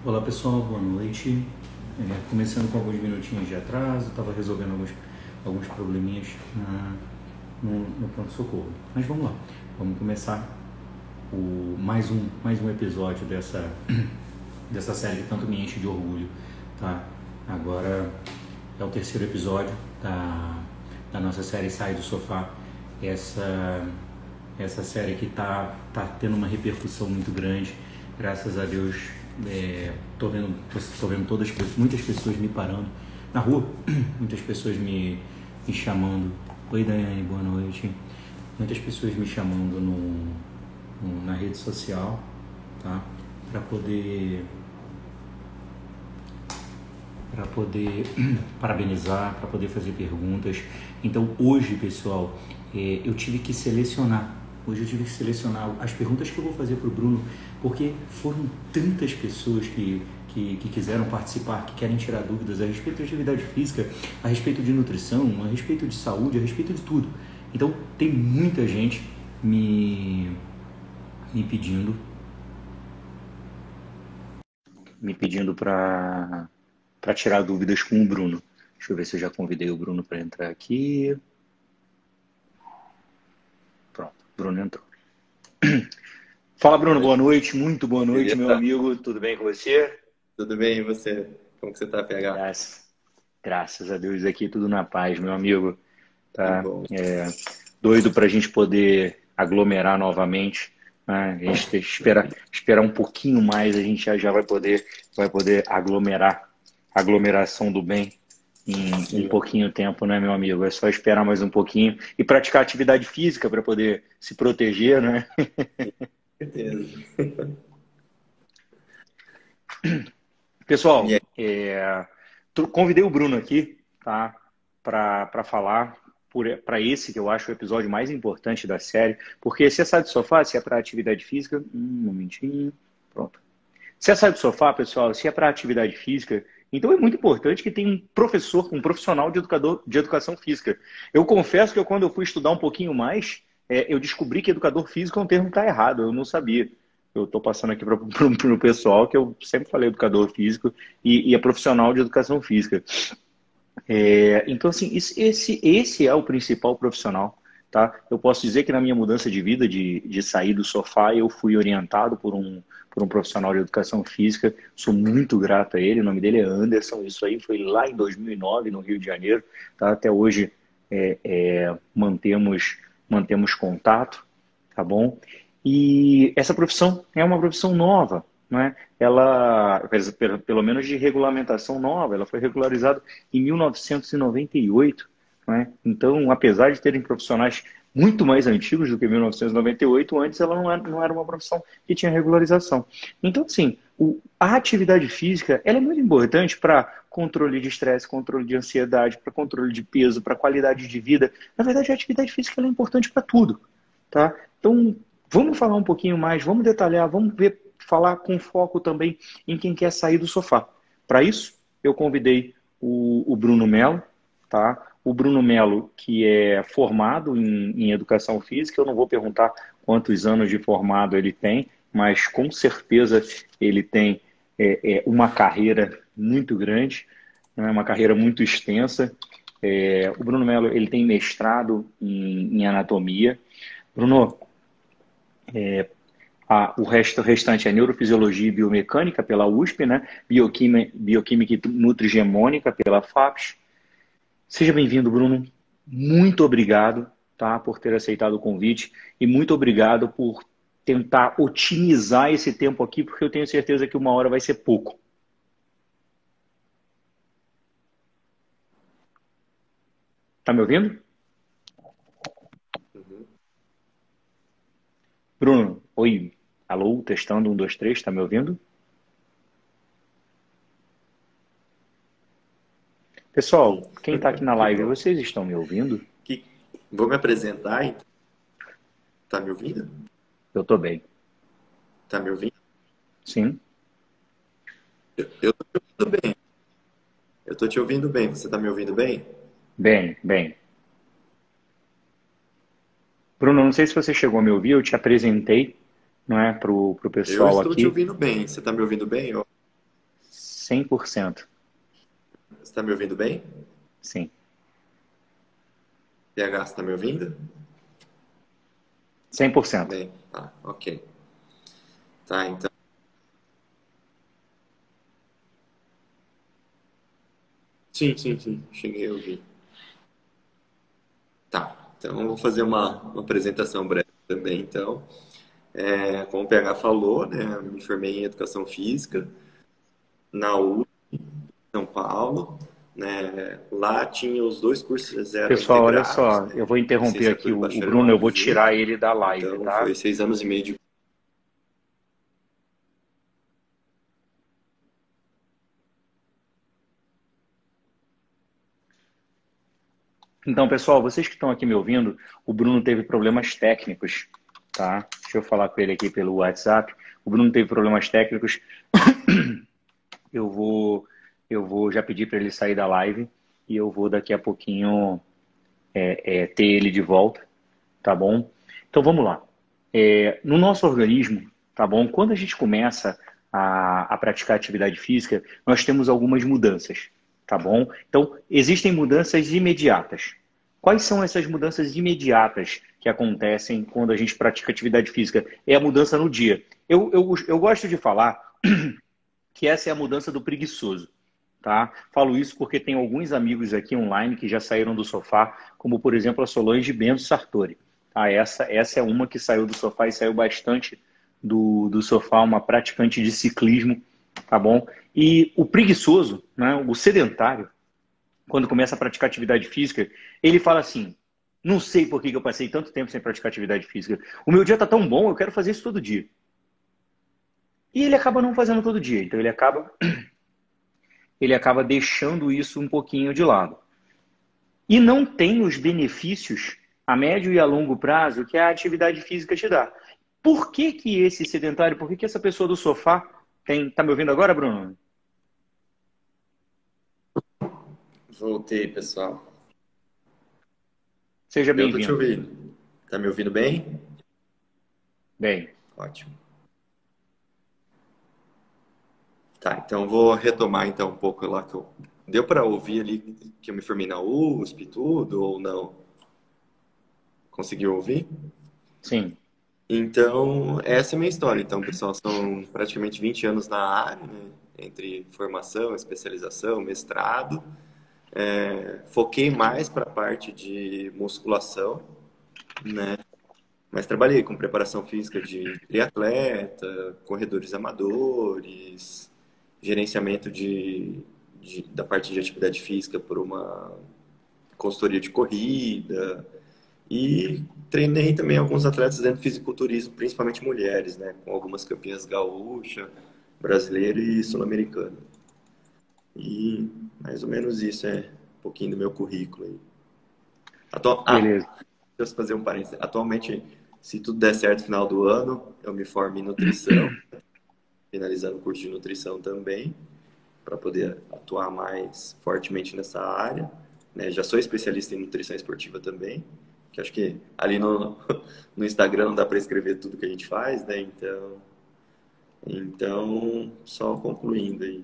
Olá pessoal, boa noite. Começando com alguns minutinhos de atraso, estava resolvendo alguns probleminhas no pronto-socorro. Mas vamos lá, vamos começar mais um episódio dessa série que tanto me enche de orgulho. Tá? Agora é o terceiro episódio da nossa série Sai do Sofá. Essa série que tá tendo uma repercussão muito grande, graças a Deus. Tô vendo muitas pessoas me parando na rua, muitas pessoas me chamando. Oi Daiane, boa noite. Muitas pessoas me chamando na rede social, tá? Para poder parabenizar, para poder fazer perguntas. Então hoje, pessoal, eu tive que selecionar. Hoje eu tive que selecionar as perguntas que eu vou fazer para o Bruno, porque foram tantas pessoas que quiseram participar, que querem tirar dúvidas a respeito de atividade física, a respeito de nutrição, a respeito de saúde, a respeito de tudo. Então tem muita gente me pedindo para tirar dúvidas com o Bruno. Deixa eu ver se eu já convidei o Bruno para entrar aqui. Pronto, o Bruno entrou. Fala, Bruno, boa noite, muito boa noite, meu amigo. Tudo bem com você? Tudo bem, e você? Como que você tá, PH? Graças a Deus aqui, tudo na paz, meu amigo. Que Tá? bom. Doido para a gente poder aglomerar novamente. Né? A gente esperar um pouquinho mais, a gente já vai poder aglomerar. Aglomeração do bem em Sim, pouquinho tempo, né, meu amigo? É só esperar mais um pouquinho e praticar atividade física para poder se proteger, né? com certeza. E Pessoal, aí? convidei o Bruno aqui, tá, para falar para esse que eu acho o episódio mais importante da série, porque se é sair do sofá, se é para atividade física, um momentinho, pronto. Se é sair do sofá, pessoal, se é para atividade física, então é muito importante que tenha um professor, um profissional de educação física. Eu confesso que quando eu fui estudar um pouquinho mais, eu descobri que educador físico é um termo que está errado, eu não sabia. Eu estou passando aqui para o pessoal que eu sempre falei educador físico e é profissional de educação física. Então, assim, esse é o principal profissional, tá? Eu posso dizer que na minha mudança de vida, de sair do sofá, eu fui orientado por um profissional de educação física. Sou muito grato a ele. O nome dele é Anderson. Isso aí foi lá em 2009, no Rio de Janeiro. Tá? Até hoje mantemos contato, tá bom? E essa profissão é uma profissão nova, né? Ela, pelo menos de regulamentação nova, ela foi regularizada em 1998, né? Então, apesar de terem profissionais muito mais antigos do que 1998, antes ela não era uma profissão que tinha regularização. Então, assim, a atividade física ela é muito importante para controle de estresse, controle de ansiedade, para controle de peso, para qualidade de vida. Na verdade, a atividade física ela é importante para tudo, tá? Então, vamos falar um pouquinho mais, vamos detalhar, vamos ver, falar com foco também em quem quer sair do sofá. Para isso, eu convidei o Bruno Melo, tá? O Bruno Melo, que é formado em educação física, eu não vou perguntar quantos anos de formado ele tem, mas com certeza ele tem uma carreira muito grande, né? Uma carreira muito extensa. O Bruno Melo ele tem mestrado em anatomia. Bruno, o restante é neurofisiologia e biomecânica pela USP, né? Bioquímica e nutrigemônica pela FAPES. Seja bem-vindo, Bruno. Muito obrigado, tá, por ter aceitado o convite e muito obrigado por tentar otimizar esse tempo aqui, porque eu tenho certeza que uma hora vai ser pouco. Tá me ouvindo? Uhum. Bruno, oi. Alô, testando, um, dois, três, tá me ouvindo? Sim. Pessoal, quem tá aqui na Que live, bom. vocês estão me ouvindo? Que... Vou me apresentar, então. Tá me ouvindo? Eu tô bem. Tá me ouvindo? Sim? Eu tô te ouvindo bem. Eu tô te ouvindo bem. Você tá me ouvindo bem? Bem, bem. Bruno, não sei se você chegou a me ouvir, eu te apresentei, não é, pro Eu pessoal estou te aqui. ouvindo bem. Você tá me ouvindo bem? 100%. Você está me ouvindo bem? Sim. PH, você está me ouvindo? 100%. Bem, tá, ok. Tá, então. Sim, sim, sim. Cheguei a ouvir. Tá, então eu vou fazer uma apresentação breve também, então. Como o PH falou, né, eu me formei em Educação Física na USP, São Paulo, né, lá tinha os dois cursos eram Pessoal, olha integrados, só, né, eu vou interromper aqui licenciatura e o Bruno, eu bacharelado vou tirar junto, ele da live, então tá? foi 6 anos e meio de... Então, pessoal, vocês que estão aqui me ouvindo, o Bruno teve problemas técnicos, tá? Deixa eu falar com ele aqui pelo WhatsApp. O Bruno teve problemas técnicos. Eu vou, eu vou já pedir para ele sair da live e eu vou daqui a pouquinho ter ele de volta, tá bom? Então vamos lá. No nosso organismo, tá bom? Quando a gente começa a praticar atividade física, nós temos algumas mudanças, tá bom? Então, existem mudanças imediatas. Quais são essas mudanças imediatas que acontecem quando a gente pratica atividade física? É a mudança no dia. Eu gosto de falar que essa é a mudança do preguiçoso. Tá? Falo isso porque tem alguns amigos aqui online que já saíram do sofá, como por exemplo a Solange Bento Sartori. Tá? Essa é uma que saiu do sofá e saiu bastante do sofá, uma praticante de ciclismo, tá bom? E o preguiçoso, né, o sedentário, quando começa a praticar atividade física, ele fala assim: não sei por que eu passei tanto tempo sem praticar atividade física. O meu dia está tão bom, eu quero fazer isso todo dia. E ele acaba não fazendo todo dia, então ele acaba deixando isso um pouquinho de lado. E não tem os benefícios a médio e a longo prazo que a atividade física te dá. Por que que esse sedentário, por que que essa pessoa do sofá tem... Tá me ouvindo agora, Bruno? Voltei, pessoal. Seja Eu tô te bem-vindo. ouvindo. Tá me ouvindo bem? Bem, Ótimo. Tá, então vou retomar então um pouco lá que eu... Deu para ouvir ali que eu me formei na USP e tudo, ou não? Conseguiu ouvir? sim. Então, essa é a minha história. Então, pessoal, são praticamente 20 anos na área, né? Entre formação, especialização, mestrado. Foquei mais para a parte de musculação, né? Mas trabalhei com preparação física de triatleta, corredores amadores, gerenciamento da parte de atividade física por uma consultoria de corrida, e treinei também alguns atletas dentro do fisiculturismo, principalmente mulheres, né? Com algumas campeãs gaúcha, brasileira e sul-americana. E mais ou menos isso é um pouquinho do meu currículo aí. Beleza. Deixa eu fazer um parênteses. Atualmente, se tudo der certo no final do ano, eu me formo em nutrição, finalizando o curso de nutrição também, para poder atuar mais fortemente nessa área, né? Já sou especialista em nutrição esportiva também, que acho que ali no Instagram não dá para escrever tudo que a gente faz, né? Então, só concluindo aí.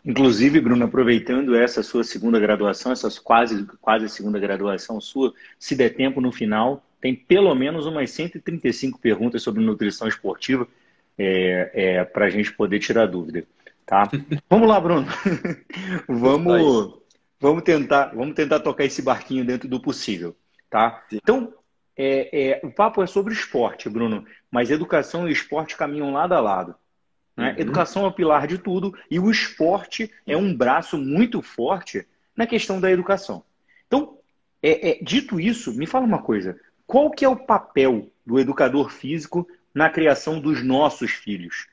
Inclusive, Bruno, aproveitando essa sua segunda graduação, essa quase segunda graduação sua, se der tempo no final, tem pelo menos umas 135 perguntas sobre nutrição esportiva para a gente poder tirar dúvida, tá? Vamos lá, Bruno. Isso aí. vamos, vamos tentar tocar esse barquinho dentro do possível, tá? Sim. Então, o papo é sobre esporte, Bruno, mas educação e esporte caminham lado a lado. Né? Uhum. Educação é o pilar de tudo e o esporte é um braço muito forte na questão da educação. Então, dito isso, me fala uma coisa: qual que é o papel do educador físico na criação dos nossos filhos?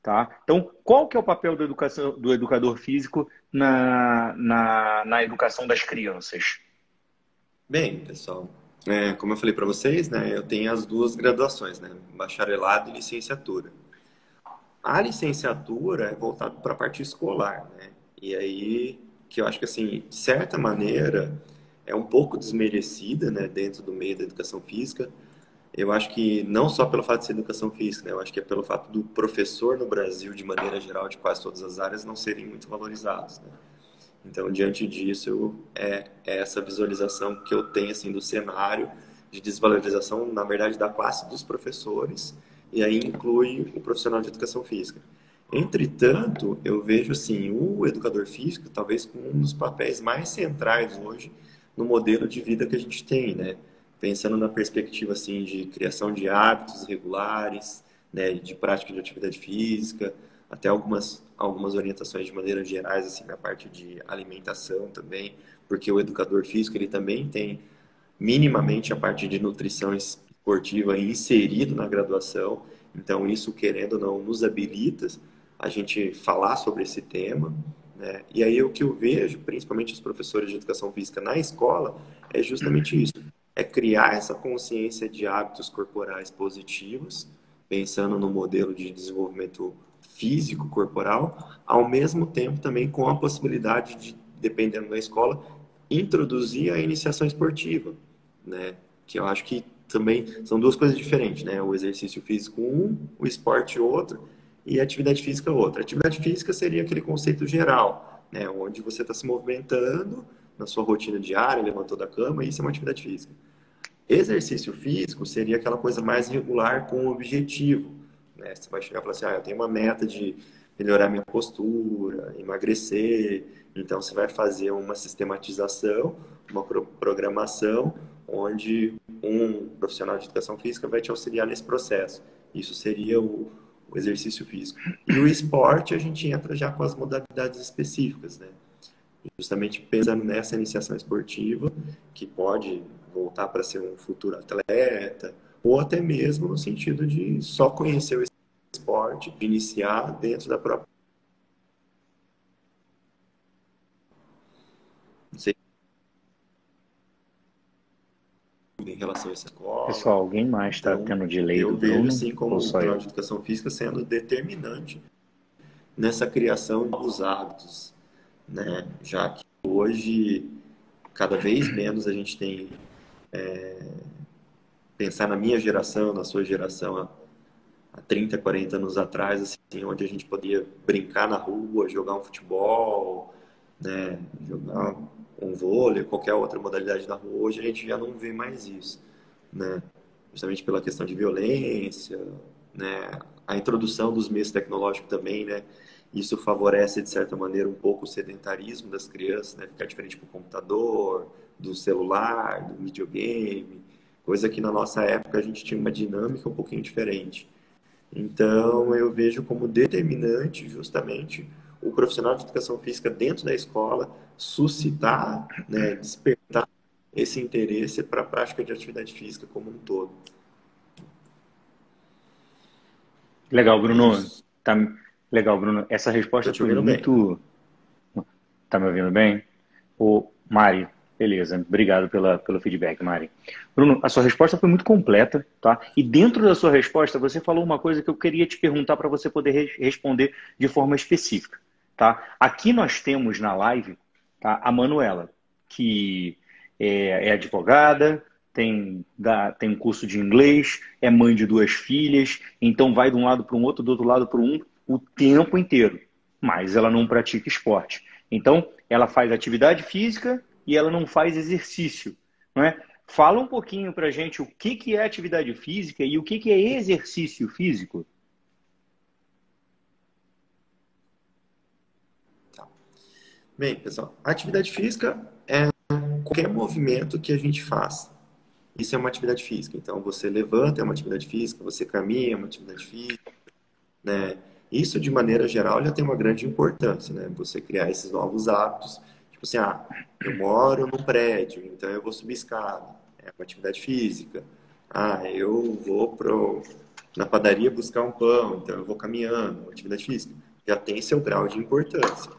Tá? Então, qual que é o papel do educador físico na educação das crianças? Bem, pessoal, como eu falei para vocês, né, eu tenho as duas graduações, né, bacharelado e licenciatura. A licenciatura é voltada para a parte escolar, né? E aí que eu acho que assim, de certa maneira, é um pouco desmerecida, né, dentro do meio da educação física. eu acho que não só pelo fato de ser educação física, né? Eu acho que é pelo fato do professor no Brasil, de maneira geral, de quase todas as áreas, não serem muito valorizados, né? Então, diante disso, é essa visualização que eu tenho assim do cenário de desvalorização, na verdade, da classe dos professores, e aí inclui o profissional de educação física. Entretanto, eu vejo assim, o educador físico talvez como um dos papéis mais centrais hoje no modelo de vida que a gente tem, né? Pensando na perspectiva assim de criação de hábitos regulares, né, de prática de atividade física, até algumas orientações de maneira gerais assim na parte de alimentação também, porque o educador físico ele também tem minimamente a parte de nutrição esportiva inserido na graduação. Então, isso, querendo ou não, nos habilita a gente falar sobre esse tema, né? E aí, o que eu vejo, principalmente os professores de educação física na escola, é justamente isso. É criar essa consciência de hábitos corporais positivos, pensando no modelo de desenvolvimento físico corporal, ao mesmo tempo também com a possibilidade de, dependendo da escola, introduzir a iniciação esportiva, né? Que eu acho que também são duas coisas diferentes, né? O exercício físico um, o esporte outro e a atividade física outra. A atividade física seria aquele conceito geral, né? Onde você está se movimentando na sua rotina diária, levantou da cama, isso é uma atividade física. Exercício físico seria aquela coisa mais regular com objetivo, né? Você vai chegar e falar assim, eu tenho uma meta de melhorar minha postura, emagrecer, então você vai fazer uma sistematização, uma programação, onde um profissional de educação física vai te auxiliar nesse processo. Isso seria o exercício físico. E o esporte, a gente entra já com as modalidades específicas, né? Justamente pensando nessa iniciação esportiva, que pode voltar para ser um futuro atleta, ou até mesmo no sentido de só conhecer o esporte, iniciar dentro da própria. Não sei em relação a essa escola. Pessoal, alguém mais está Então, tendo delay eu do vejo Bruno assim ou como o só profissional eu? de educação física sendo determinante nessa criação de novos hábitos, né? Já que hoje, cada vez menos a gente tem pensar na minha geração, na sua geração, há 30, 40 anos atrás, assim, onde a gente podia brincar na rua, jogar um futebol, né, jogar um vôlei, qualquer outra modalidade na rua. Hoje a gente já não vê mais isso, né? Justamente pela questão de violência, né? A introdução dos meios tecnológicos também, né? Isso favorece, de certa maneira, um pouco o sedentarismo das crianças, né? Ficar diferente do computador, do celular, do videogame, coisa que na nossa época a gente tinha uma dinâmica um pouquinho diferente. Então, eu vejo como determinante justamente o profissional de educação física dentro da escola suscitar, né, despertar esse interesse para a prática de atividade física como um todo. Legal, É Bruno. isso. Tá legal, Bruno. Essa Estou resposta te foi ouvindo bem. muito. Tá me ouvindo bem? Ô, Mari, beleza. Obrigado pelo feedback, Mari. Bruno, a sua resposta foi muito completa, tá? E dentro da sua resposta, você falou uma coisa que eu queria te perguntar para você poder responder de forma específica, tá? Aqui nós temos na live, tá, a Manuela, que é advogada, tem um curso de inglês, é mãe de duas filhas, então vai de um lado para um outro, do outro lado para um, o tempo inteiro. Mas ela não pratica esporte. Então, ela faz atividade física e ela não faz exercício, não é? Fala um pouquinho para a gente o que é atividade física e o que é exercício físico. Tá. Bem, pessoal, a atividade física é qualquer movimento que a gente faz. Isso é uma atividade física. Então, você levanta é uma atividade física, você caminha é uma atividade física, né? Isso, de maneira geral, já tem uma grande importância, né? Você criar esses novos hábitos. Tipo assim, eu moro num prédio, então eu vou subir escada. É uma atividade física. Eu vou na padaria buscar um pão, então eu vou caminhando, uma atividade física. Já tem seu grau de importância.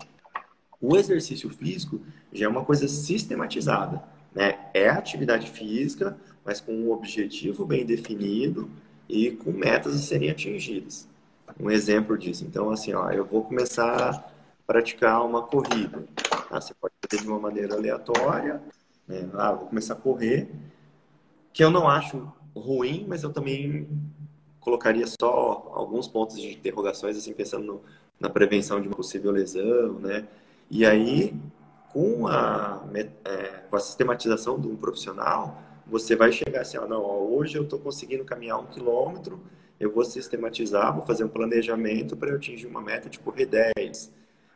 O exercício físico já é uma coisa sistematizada, né? É atividade física, mas com um objetivo bem definido e com metas a serem atingidas. Um exemplo disso. Então, assim, eu vou começar a praticar uma corrida. Você pode fazer de uma maneira aleatória, né? Vou começar a correr, que eu não acho ruim, mas eu também colocaria só alguns pontos de interrogações, assim, pensando na prevenção de uma possível lesão, né? E aí, com a sistematização de um profissional, você vai chegar assim, ó, não, ó, hoje eu estou conseguindo caminhar 1 quilômetro, eu vou sistematizar, vou fazer um planejamento para eu atingir uma meta tipo R10,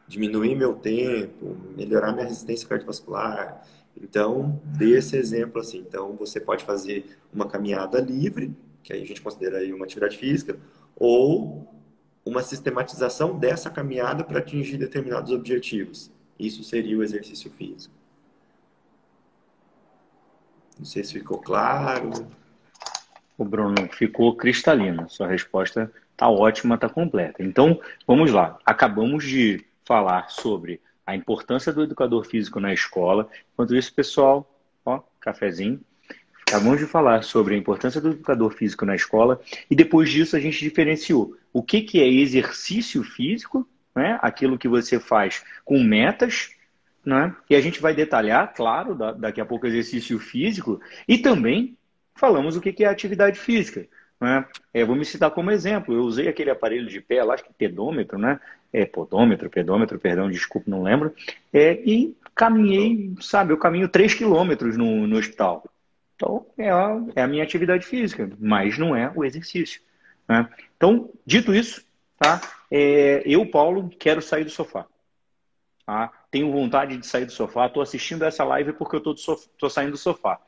diminuir meu tempo, melhorar minha resistência cardiovascular. Então, dê esse exemplo assim. Então, você pode fazer uma caminhada livre, que aí a gente considera aí uma atividade física, ou uma sistematização dessa caminhada para atingir determinados objetivos. Isso seria o exercício físico. Não sei se ficou claro. O Bruno, ficou cristalina. Sua resposta está ótima, está completa. Então, vamos lá. Acabamos de falar sobre a importância do educador físico na escola. Enquanto isso, pessoal, ó, cafezinho. Acabamos de falar sobre a importância do educador físico na escola e depois disso a gente diferenciou o que é exercício físico, né? Aquilo que você faz com metas, né? E a gente vai detalhar, claro, daqui a pouco exercício físico e também falamos o que é atividade física, né? Vou me citar como exemplo, eu usei aquele aparelho de pé, lá, acho que pedômetro, né? Pedômetro, perdão, desculpa, não lembro, e caminhei, sabe, eu caminho 3 quilômetros no hospital. Então, é a minha atividade física, mas não é o exercício, né? Então, dito isso, tá? Eu, Paulo, quero sair do sofá. Tá? Tenho vontade de sair do sofá. Estou assistindo essa live porque eu estou saindo do sofá.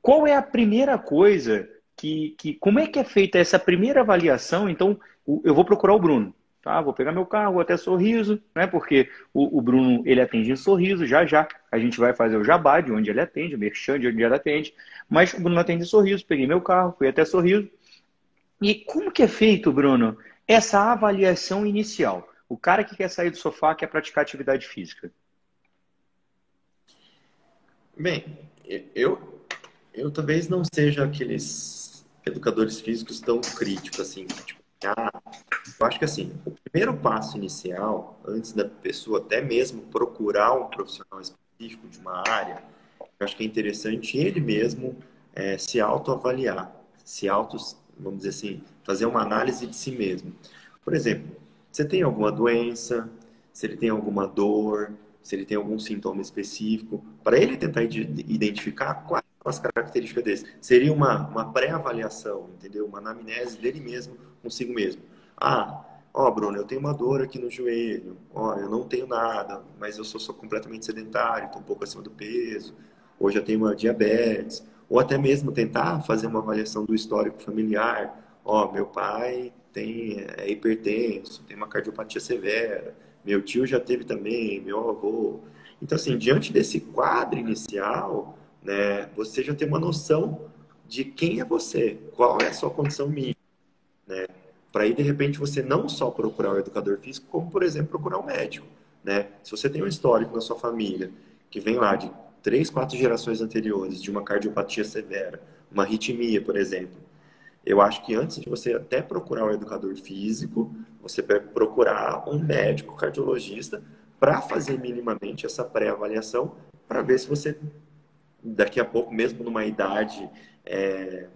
Qual é a primeira coisa como é que é feita essa primeira avaliação? Então, eu vou procurar o Bruno. Tá? Vou pegar meu carro, vou até Sorriso, né? Porque o Bruno, ele atende em Sorriso, já já. A gente vai fazer o jabá de onde ele atende, o merchan de onde ele atende. Mas o Bruno atende em Sorriso, peguei meu carro, fui até Sorriso. E como que é feito, Bruno, essa avaliação inicial? O cara que quer sair do sofá, quer praticar atividade física. Bem, eu talvez não seja aqueles educadores físicos tão críticos assim, tipo, eu acho que assim, o primeiro passo inicial, antes da pessoa até mesmo procurar um profissional específico de uma área, eu acho que é interessante ele mesmo se autoavaliar, vamos dizer assim, fazer uma análise de si mesmo. Por exemplo, você tem alguma doença, se ele tem alguma dor, se ele tem algum sintoma específico, para ele tentar identificar quais são as características desse. Seria uma pré-avaliação, entendeu? Uma anamnese dele mesmo, consigo mesmo. Ah, ó, Bruno, eu tenho uma dor aqui no joelho, ó, eu não tenho nada, mas eu sou completamente sedentário, estou um pouco acima do peso, hoje eu tenho uma diabetes, ou até mesmo tentar fazer uma avaliação do histórico familiar. Ó, meu pai é hipertenso, tem uma cardiopatia severa, meu tio já teve também, meu avô. Então, assim, diante desse quadro inicial, né, você já tem uma noção de quem é você, qual é a sua condição mínima, né? Para aí, de repente, você não só procurar o educador físico, como, por exemplo, procurar um médico, né? Se você tem um histórico na sua família que vem lá de 3, 4 gerações anteriores de uma cardiopatia severa, uma arritmia, por exemplo, eu acho que antes de você até procurar um educador físico, você deve procurar um médico cardiologista para fazer minimamente essa pré-avaliação, para ver se você, daqui a pouco, mesmo numa idade é,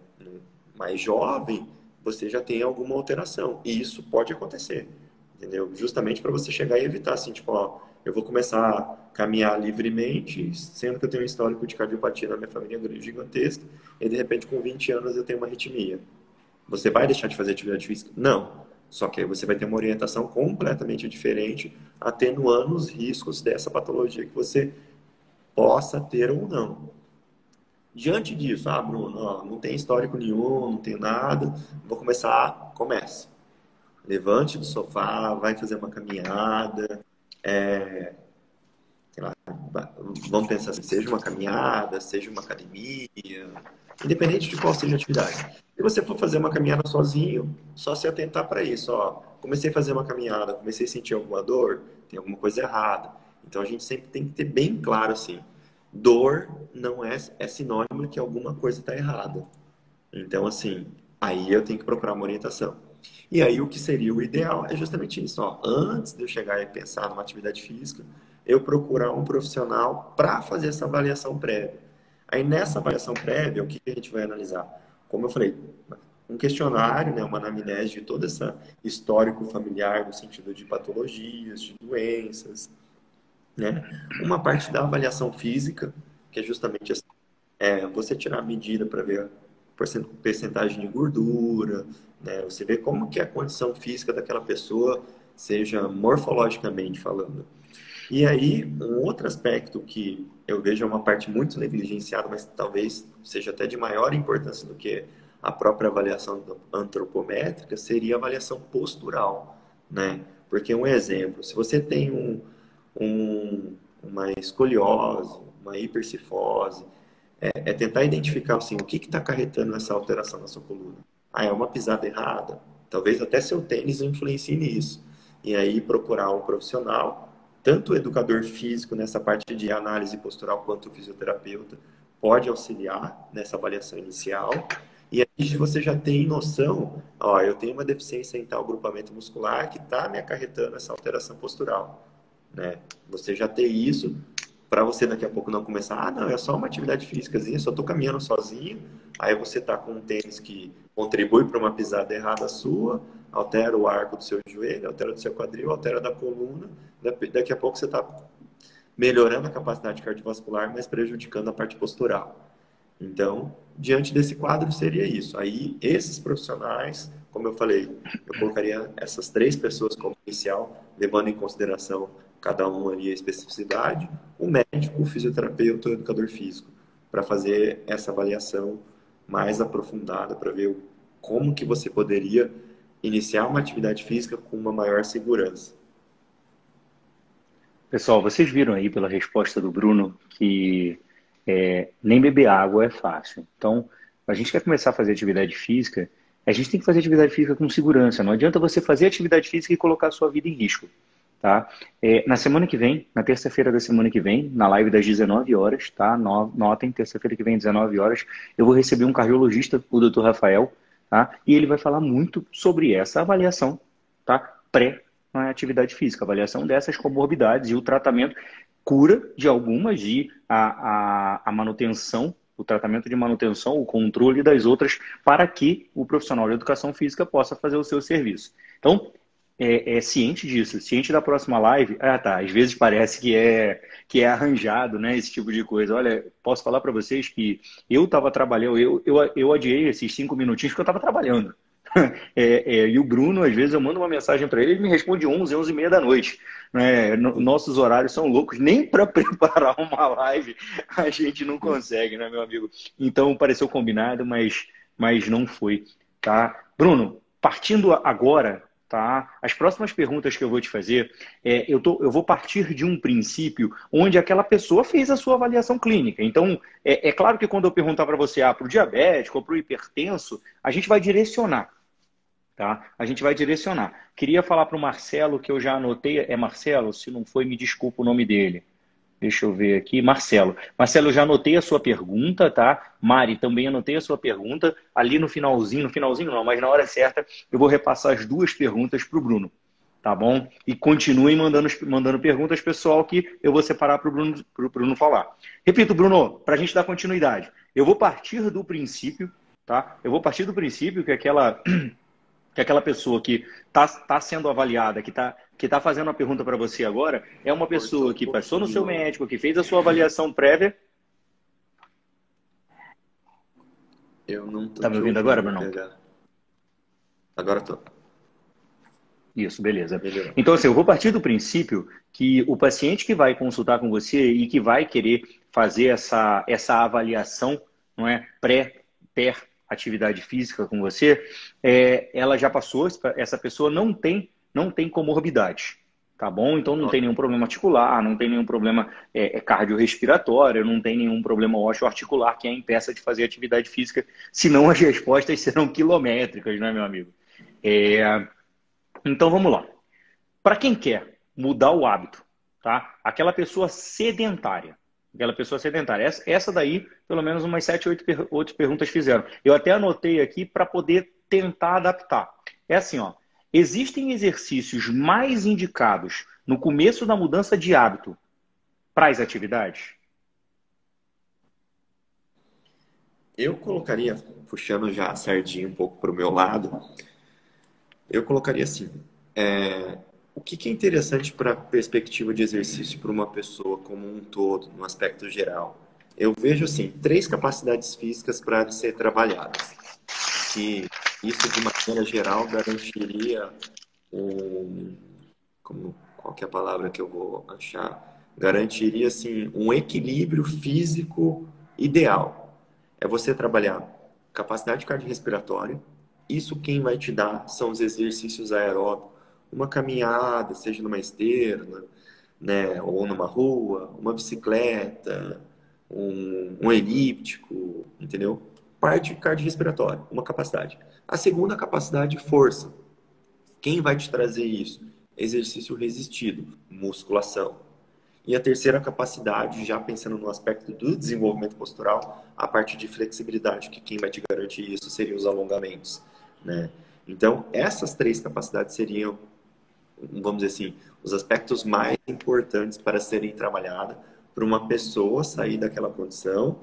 mais jovem, você já tem alguma alteração. E isso pode acontecer, entendeu? Justamente para você chegar e evitar, assim, tipo, ó, eu vou começar a caminhar livremente, sendo que eu tenho um histórico de cardiopatia na minha família gigantesca, e de repente com 20 anos eu tenho uma arritmia. Você vai deixar de fazer atividade física? Não. Só que aí você vai ter uma orientação completamente diferente, atenuando os riscos dessa patologia que você possa ter ou não. Diante disso, Bruno, ó, não tem histórico nenhum, não tem nada, vou começar, comece. Levante do sofá, vai fazer uma caminhada, sei lá, vamos pensar assim, seja uma caminhada, seja uma academia, independente de qual seja a atividade. Se você for fazer uma caminhada sozinho, só se atentar para isso. Ó, comecei a fazer uma caminhada, comecei a sentir alguma dor, tem alguma coisa errada. Então a gente sempre tem que ter bem claro assim, dor não é sinônimo de que alguma coisa está errada. Então assim, aí eu tenho que procurar uma orientação. E aí o que seria o ideal é justamente isso. Ó, antes de eu chegar e pensar numa atividade física, eu procurar um profissional para fazer essa avaliação prévia. Aí nessa avaliação prévia, o que a gente vai analisar? como eu falei, um questionário, né, uma anamnese de todo esse histórico familiar no sentido de patologias, de doenças, né? Uma parte da avaliação física, que é justamente assim, você tirar a medida para ver a percentagem de gordura, né? Você vê como que é a condição física daquela pessoa, seja morfologicamente falando. E aí, um outro aspecto que eu vejo é uma parte muito negligenciada, mas talvez seja até de maior importância do que a própria avaliação antropométrica, seria a avaliação postural, né? Porque um exemplo, se você tem uma escoliose, uma hipercifose, é tentar identificar assim, o que está acarretando essa alteração na sua coluna. Ah, é uma pisada errada? Talvez até seu tênis influencie nisso. E aí procurar um profissional, tanto o educador físico nessa parte de análise postural, quanto o fisioterapeuta, pode auxiliar nessa avaliação inicial. E aí você já tem noção, ó, eu tenho uma deficiência em tal grupamento muscular que está me acarretando essa alteração postural, né? Você já ter isso para você daqui a pouco não começar, ah, não, é só uma atividade físicazinha, só estou caminhando sozinho, aí você está com um tênis que contribui para uma pisada errada sua, altera o arco do seu joelho, altera do seu quadril, altera da coluna, daqui a pouco você está melhorando a capacidade cardiovascular, mas prejudicando a parte postural. Então, diante desse quadro seria isso. Aí, esses profissionais, como eu falei, eu colocaria essas 3 pessoas como inicial, levando em consideração cada um ali a especificidade, o médico, o fisioterapeuta, o educador físico, para fazer essa avaliação mais aprofundada, para ver como que você poderia iniciar uma atividade física com uma maior segurança. Pessoal, vocês viram aí pela resposta do Bruno que nem beber água é fácil. Então, a gente quer começar a fazer atividade física, a gente tem que fazer atividade física com segurança. Não adianta você fazer atividade física e colocar a sua vida em risco. Tá? Na semana que vem, na terça-feira da semana que vem, na live das 19 horas, tá? Notem, terça-feira que vem, 19 horas, eu vou receber um cardiologista, o Dr. Rafael, tá? E ele vai falar muito sobre essa avaliação, tá? Pré-atividade física, avaliação dessas comorbidades e o tratamento, cura de algumas e a manutenção, o tratamento de manutenção, o controle das outras, para que o profissional de educação física possa fazer o seu serviço. Então, ciente disso, ciente da próxima live. Ah, tá. Às vezes parece que é arranjado, né? Esse tipo de coisa. Olha, posso falar para vocês que eu estava trabalhando, eu adiei esses 5 minutinhos porque eu estava trabalhando. E o Bruno, às vezes, eu mando uma mensagem para ele, ele me responde 11, 11 e meia da noite. Né? Nossos horários são loucos, nem para preparar uma live a gente não consegue, né, meu amigo? Então, pareceu combinado, mas não foi. Tá? Bruno, partindo agora. Tá? As próximas perguntas que eu vou te fazer, eu vou partir de um princípio onde aquela pessoa fez a sua avaliação clínica. Então, é claro que quando eu perguntar para você, para o diabético ou para o hipertenso, a gente vai direcionar. Tá? A gente vai direcionar. Queria falar para o Marcelo, que eu já anotei, é Marcelo? Se não foi, me desculpa o nome dele. Deixa eu ver aqui. Marcelo. Marcelo, eu já anotei a sua pergunta, tá? Mari, também anotei a sua pergunta. Ali no finalzinho não, mas na hora certa, eu vou repassar as 2 perguntas para o Bruno, tá bom? E continuem mandando perguntas, pessoal, que eu vou separar para o Bruno falar. Repito, Bruno, para a gente dar continuidade. Eu vou partir do princípio, tá? Eu vou partir do princípio que aquela pessoa que está sendo avaliada, que tá fazendo uma pergunta para você agora, é uma pessoa que passou no seu médico, que fez a sua avaliação prévia. Eu não tô Tá me ouvindo agora, Bruno? Agora tô. Isso, beleza. Melhorou. Então, assim, eu vou partir do princípio que o paciente que vai consultar com você e que vai querer fazer essa avaliação, não é, atividade física com você, ela já passou, essa pessoa não tem comorbidade, tá bom? Então não tem nenhum problema articular, não tem nenhum problema cardiorrespiratório, não tem nenhum problema osteoarticular que a impeça de fazer atividade física, senão as respostas serão quilométricas, né, meu amigo? Então vamos lá. Para quem quer mudar o hábito, tá? Aquela pessoa sedentária, essa daí, pelo menos umas 7, 8 perguntas fizeram. Eu até anotei aqui para poder tentar adaptar. É assim, ó. Existem exercícios mais indicados no começo da mudança de hábito para as atividades? Eu colocaria, puxando já a sardinha um pouco para o meu lado, eu colocaria assim, o que é interessante para a perspectiva de exercício para uma pessoa como um todo, no aspecto geral? Eu vejo assim, três capacidades físicas para ser trabalhadas, que isso de maneira geral garantiria um, qual que é a palavra que eu vou achar? Garantiria assim um equilíbrio físico ideal. É você trabalhar capacidade cardiorrespiratória. Isso quem vai te dar são os exercícios aeróbicos. Uma caminhada, seja numa esteira, né, ou numa rua, uma bicicleta, um elíptico, entendeu? Parte cardiorrespiratória, uma capacidade. A segunda capacidade, força. Quem vai te trazer isso? Exercício resistido, musculação. E a terceira capacidade, já pensando no aspecto do desenvolvimento postural, a parte de flexibilidade, que quem vai te garantir isso seriam os alongamentos, né? Então, essas três capacidades seriam, vamos dizer assim, os aspectos mais importantes para serem trabalhadas para uma pessoa sair daquela condição,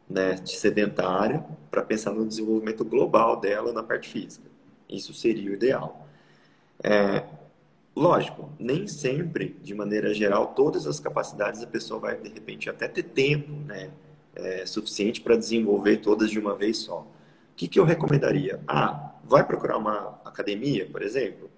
né, de sedentária para pensar no desenvolvimento global dela na parte física. Isso seria o ideal. Lógico, nem sempre, de maneira geral, todas as capacidades a pessoa vai, de repente, até ter tempo, né, suficiente para desenvolver todas de uma vez só. O que eu recomendaria? Vai procurar uma academia, por exemplo?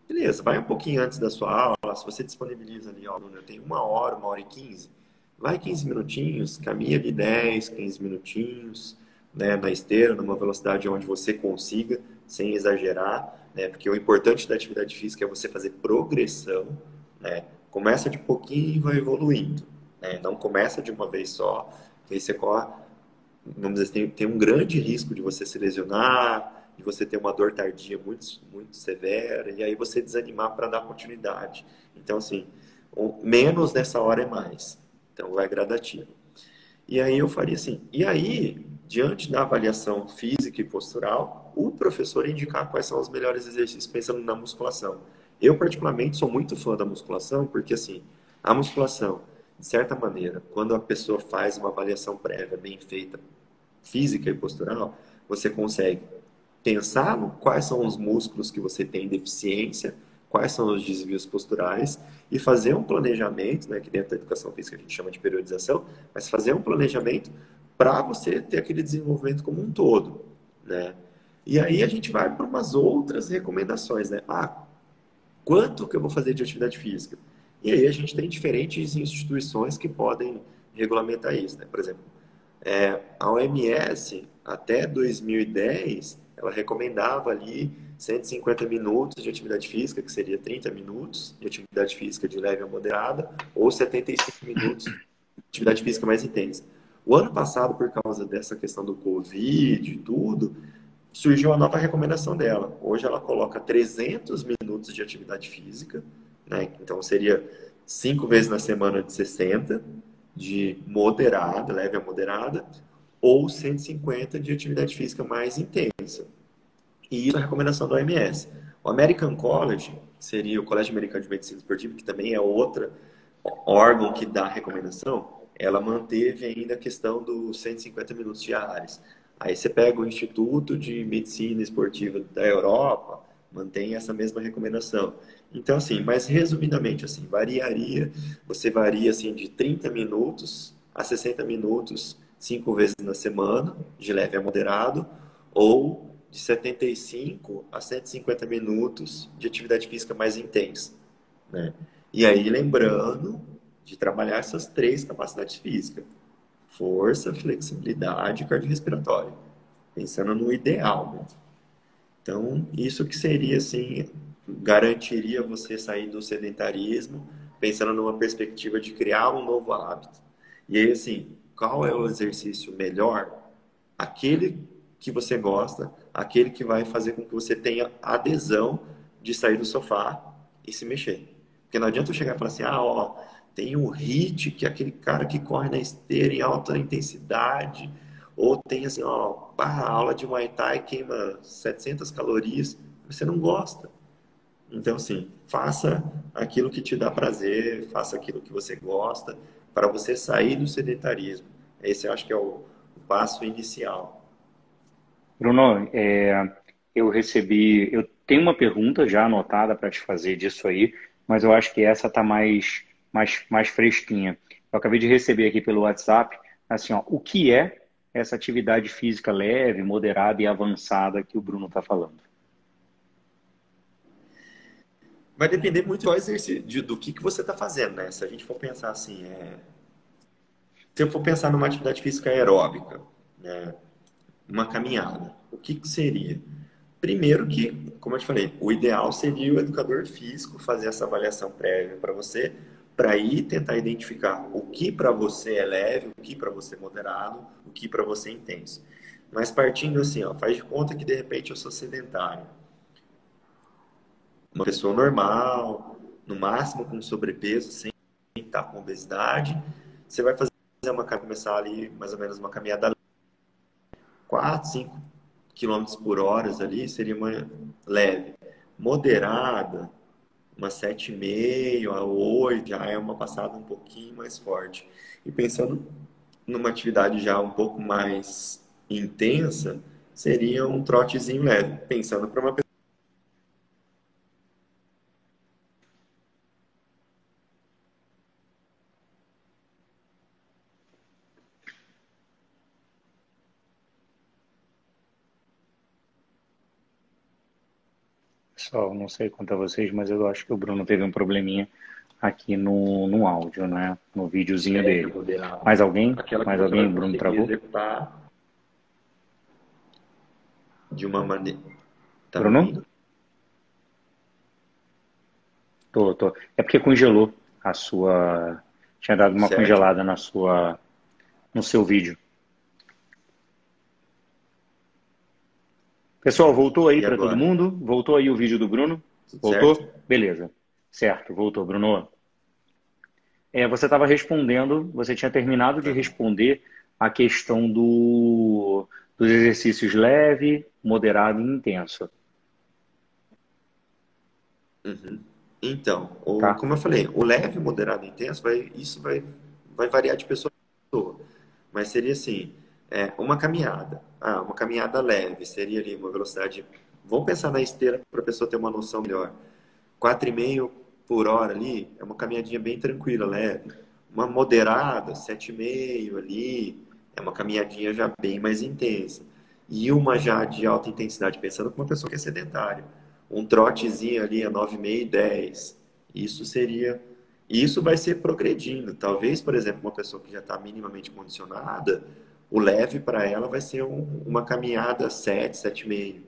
Beleza, vai um pouquinho antes da sua aula, se você disponibiliza ali, ó, eu tenho 1 hora e 15, vai 15 minutinhos, caminha de 10, 15 minutinhos, né, na esteira, numa velocidade onde você consiga, sem exagerar, né, porque o importante da atividade física é você fazer progressão, né, começa de pouquinho e vai evoluindo, né, não começa de uma vez só, que aí você corre, vamos dizer, tem um grande risco de você se lesionar, de você ter uma dor tardia muito, muito severa, e aí você desanimar para dar continuidade. Então, assim, menos nessa hora é mais. Então, vai gradativo. E aí eu faria assim. E aí, diante da avaliação física e postural, o professor indicar quais são os melhores exercícios pensando na musculação. Eu, particularmente, sou muito fã da musculação, porque, assim, a musculação, de certa maneira, quando a pessoa faz uma avaliação prévia bem feita, física e postural, você consegue pensar no quais são os músculos que você tem deficiência, quais são os desvios posturais e fazer um planejamento, né, que dentro da educação física a gente chama de periodização, mas fazer um planejamento para você ter aquele desenvolvimento como um todo, né? E aí a gente vai para umas outras recomendações, né? Quanto que eu vou fazer de atividade física? E aí a gente tem diferentes instituições que podem regulamentar isso, né? Por exemplo, a OMS, até 2010, ela recomendava ali 150 minutos de atividade física, que seria 30 minutos de atividade física de leve a moderada, ou 75 minutos de atividade física mais intensa. O ano passado, por causa dessa questão do Covid e tudo, surgiu a nova recomendação dela. Hoje ela coloca 300 minutos de atividade física, né? Então seria 5 vezes na semana de 60, de moderada, leve a moderada, ou 150 de atividade física mais intensa. E isso é a recomendação da OMS. O American College, que seria o Colégio Americano de Medicina Esportiva, que também é outro órgão que dá recomendação, ela manteve ainda a questão dos 150 minutos diários. Aí você pega o Instituto de Medicina Esportiva da Europa, mantém essa mesma recomendação. Então, assim, mas resumidamente, assim, você varia, assim, de 30 minutos a 60 minutos, 5 vezes na semana, de leve a moderado, ou de 75 a 150 minutos de atividade física mais intensa, né? E aí, lembrando de trabalhar essas três capacidades físicas: força, flexibilidade e cardiorrespiratória. Pensando no ideal, né? Então, isso que seria, assim, garantiria você sair do sedentarismo, pensando numa perspectiva de criar um novo hábito. E aí, assim, qual é o exercício melhor? Aquele que você gosta, aquele que vai fazer com que você tenha adesão de sair do sofá e se mexer. Porque não adianta eu chegar e falar assim, ó, tem o HIIT, que é aquele cara que corre na esteira em alta intensidade, ou tem assim, ó, a aula de Muay Thai queima 700 calorias, você não gosta. Então, assim, faça aquilo que te dá prazer, faça aquilo que você gosta, para você sair do sedentarismo. Esse eu acho que é o passo inicial. Bruno, eu tenho uma pergunta já anotada para te fazer disso aí, mas eu acho que essa está mais fresquinha. Eu acabei de receber aqui pelo WhatsApp, assim, ó, o que é essa atividade física leve, moderada e avançada que o Bruno está falando? Vai depender muito do exercício, do que você está fazendo, né? Se a gente for pensar assim, se eu for pensar numa atividade física aeróbica, né? Uma caminhada, o que que seria? Primeiro que, como eu te falei, o ideal seria o educador físico fazer essa avaliação prévia para você, para ir tentar identificar o que para você é leve, o que para você é moderado, o que para você é intenso. Mas partindo assim, ó, faz de conta que de repente eu sou sedentário, uma pessoa normal, no máximo com sobrepeso, sem estar com obesidade, você vai fazer começar ali mais ou menos uma caminhada 4, 5 quilômetros por hora ali, seria uma leve. Moderada, uma 7,5 a 8, já é uma passada um pouquinho mais forte. E pensando numa atividade já um pouco mais intensa, seria um trotezinho leve. Pensando para uma pessoa. Pessoal, não sei quanto a vocês, mas eu acho que o Bruno teve um probleminha aqui no áudio, né? No videozinho Leve, dele. moderada. Mais alguém? Aquela que Mais você alguém? vai O Bruno conseguir travou? executar de uma maneira. Tá me Bruno? ouvindo? Tô. É porque congelou a sua. Tinha dado uma Certo? congelada no seu vídeo. Pessoal, voltou aí E para todo agora? mundo? Voltou aí o vídeo do Bruno? Tudo certo? Voltou? Beleza. Certo, voltou, Bruno. Você estava respondendo, você tinha terminado de Aham. responder a questão dos exercícios leve, moderado e intenso, Uhum. Então, tá? como eu falei, o leve, moderado e intenso, vai variar de pessoa para pessoa. Mas seria assim, uma caminhada. Uma caminhada leve, seria ali uma velocidade. Vamos pensar na esteira para a pessoa ter uma noção melhor. 4,5 por hora ali, é uma caminhadinha bem tranquila, leve. Uma moderada, 7,5 ali, é uma caminhadinha já bem mais intensa. E uma já de alta intensidade, pensando com uma pessoa que é sedentária. Um trotezinho ali a 9,5 e 10. Isso seria. Isso vai ser progredindo. Talvez, por exemplo, uma pessoa que já está minimamente condicionada, o leve para ela vai ser uma caminhada 7, 7,5.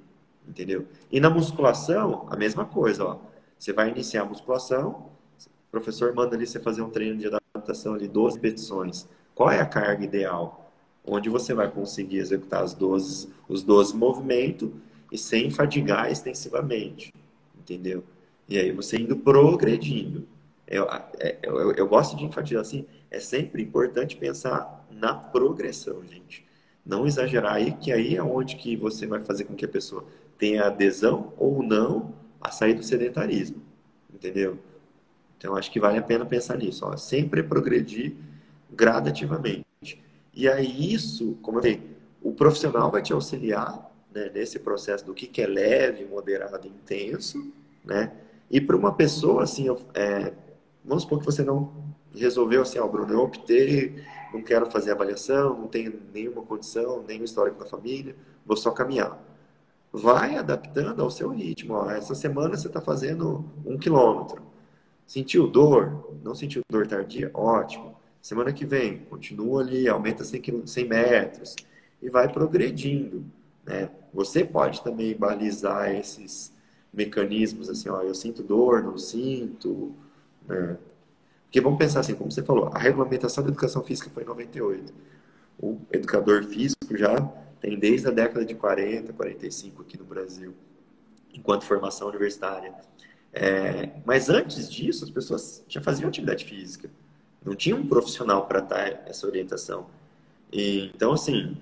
Entendeu? E na musculação, a mesma coisa, ó. Você vai iniciar a musculação, o professor manda ali você fazer um treino de adaptação ali, 12 repetições. Qual é a carga ideal? Onde você vai conseguir executar os 12 movimentos e sem fadigar extensivamente, entendeu? E aí você indo progredindo. Eu gosto de enfatizar assim, é sempre importante pensar na progressão, gente. Não exagerar aí, que aí é onde que você vai fazer com que a pessoa tenha adesão ou não a sair do sedentarismo, entendeu? Então, acho que vale a pena pensar nisso, ó. Sempre progredir gradativamente. E aí, isso, como eu falei, o profissional vai te auxiliar, né, nesse processo do que é leve, moderado e intenso, né? E para uma pessoa, assim, vamos supor que você não resolveu assim, ó, Bruno, eu optei, não quero fazer avaliação, não tenho nenhuma condição, nenhum histórico da família, vou só caminhar. Vai adaptando ao seu ritmo. Ó. Essa semana você está fazendo 1 quilômetro. Sentiu dor? Não sentiu dor tardia? Ótimo. Semana que vem, continua ali, aumenta 100 metros e vai progredindo, né? Você pode também balizar esses mecanismos, assim, ó, eu sinto dor, não sinto, né? Porque vamos pensar assim, como você falou, a regulamentação da educação física foi em 98. O educador físico já tem desde a década de 40, 45 aqui no Brasil, enquanto formação universitária. Mas antes disso, as pessoas já faziam atividade física. Não tinha um profissional para dar essa orientação. Então, assim,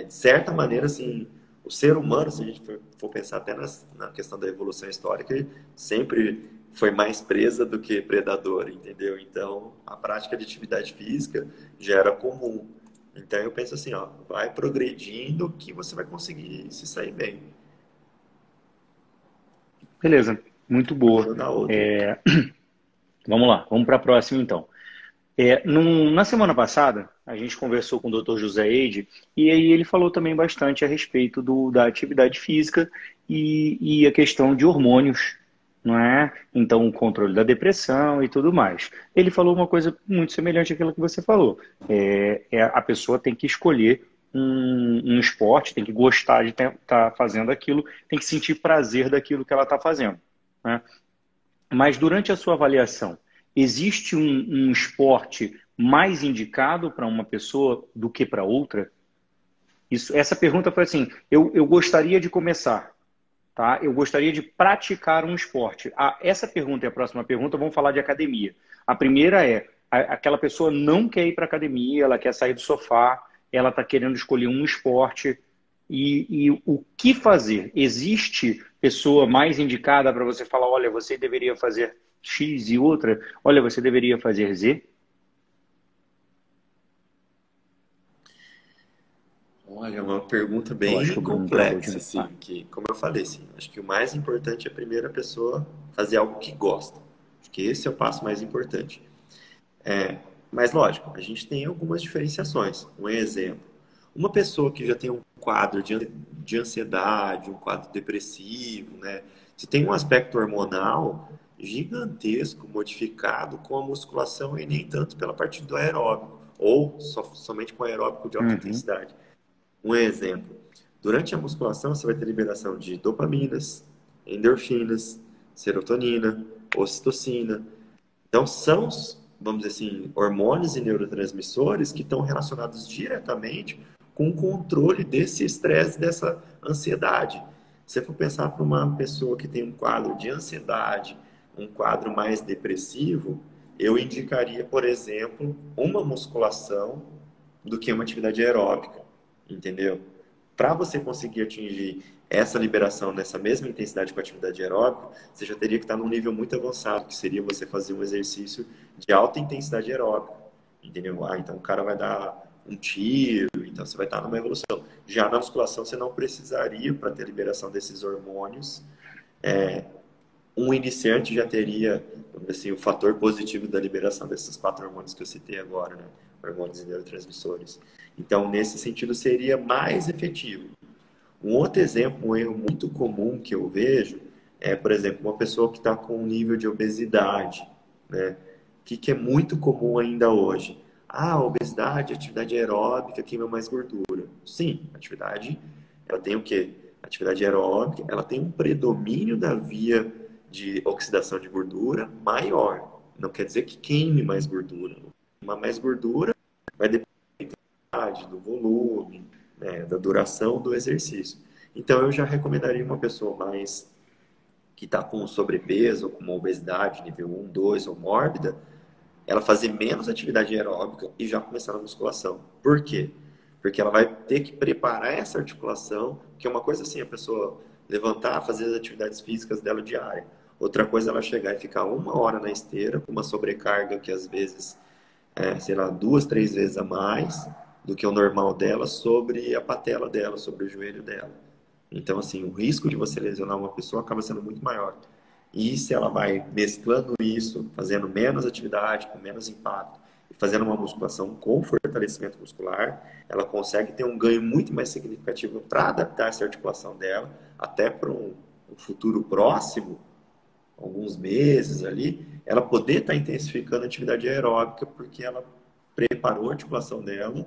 de certa maneira, assim, o ser humano, se a gente for pensar até na questão da evolução histórica, ele sempre foi mais presa do que predador, entendeu? Então, a prática de atividade física já era comum. Então eu penso assim, ó, vai progredindo que você vai conseguir se sair bem. Beleza, muito Pode boa. mandar outra. É, vamos lá, vamos para a próxima então. Na semana passada, a gente conversou com o Dr. José Eide e aí ele falou também bastante a respeito da atividade física e a questão de hormônios, não é? Então, o controle da depressão e tudo mais. Ele falou uma coisa muito semelhante àquilo que você falou. A pessoa tem que escolher um esporte, tem que gostar de estar fazendo aquilo, tem que sentir prazer daquilo que ela está fazendo, né? Mas durante a sua avaliação, existe um esporte mais indicado para uma pessoa do que para outra? Essa pergunta foi assim: eu gostaria de começar, tá? Eu gostaria de praticar um esporte. Essa pergunta e a próxima pergunta vão falar de academia. A primeira é: aquela pessoa não quer ir para academia, ela quer sair do sofá, ela está querendo escolher um esporte. E o que fazer? Existe pessoa mais indicada para você falar: olha, você deveria fazer X e outra, olha, você deveria fazer Z? Olha, é uma pergunta Eu acho que bem o Bruno travou de complexa, novo. assim, que, como eu falei, assim, acho que o mais importante é primeiro a pessoa fazer algo que gosta. Acho que esse é o passo mais importante. Mas, lógico, a gente tem algumas diferenciações. Um exemplo, uma pessoa que já tem um quadro de ansiedade, um quadro depressivo, né? Se tem um aspecto hormonal gigantesco, modificado com a musculação e nem tanto pela parte do aeróbico, ou somente com aeróbico de alta Uhum, intensidade. Um exemplo, durante a musculação você vai ter liberação de dopaminas, endorfinas, serotonina, ocitocina. Então são, vamos dizer assim, hormônios e neurotransmissores que estão relacionados diretamente com o controle desse estresse, dessa ansiedade. Se você for pensar para uma pessoa que tem um quadro de ansiedade, um quadro mais depressivo, eu indicaria, por exemplo, uma musculação do que uma atividade aeróbica, entendeu? Para você conseguir atingir essa liberação nessa mesma intensidade com a atividade aeróbica, você já teria que estar num nível muito avançado, que seria você fazer um exercício de alta intensidade aeróbica, entendeu? Então o cara vai dar um tiro, então você vai estar numa evolução. Já na musculação você não precisaria para ter liberação desses hormônios. Um iniciante já teria, vamos dizer assim, o fator positivo da liberação desses quatro hormônios que eu citei agora, né? Hormônios e neurotransmissores. Então, nesse sentido, seria mais efetivo. Um outro exemplo, um erro muito comum que eu vejo é, por exemplo, uma pessoa que está com um nível de obesidade, né? Que é muito comum ainda hoje. Ah, obesidade, atividade aeróbica queima mais gordura. Sim, atividade, ela tem o quê? Atividade aeróbica, ela tem um predomínio da via de oxidação de gordura maior. Não quer dizer que queime mais gordura. Queimar mais gordura vai depender da intensidade, do volume, né, da duração do exercício. Então, eu já recomendaria uma pessoa mais que está com sobrepeso, ou com uma obesidade nível 1, 2 ou mórbida, ela fazer menos atividade aeróbica e já começar na musculação. Por quê? Porque ela vai ter que preparar essa articulação, que é uma coisa assim, a pessoa levantar, fazer as atividades físicas dela diária. Outra coisa é ela chegar e ficar 1 hora na esteira, com uma sobrecarga que às vezes sei lá, 2, 3 vezes a mais do que o normal dela sobre a patela dela, sobre o joelho dela. Então, assim, o risco de você lesionar uma pessoa acaba sendo muito maior. E se ela vai mesclando isso, fazendo menos atividade, com menos impacto, e fazendo uma musculação com fortalecimento muscular, ela consegue ter um ganho muito mais significativo para adaptar essa articulação dela, até para um futuro próximo, alguns meses ali, ela poder estar intensificando a atividade aeróbica, porque ela preparou a articulação dela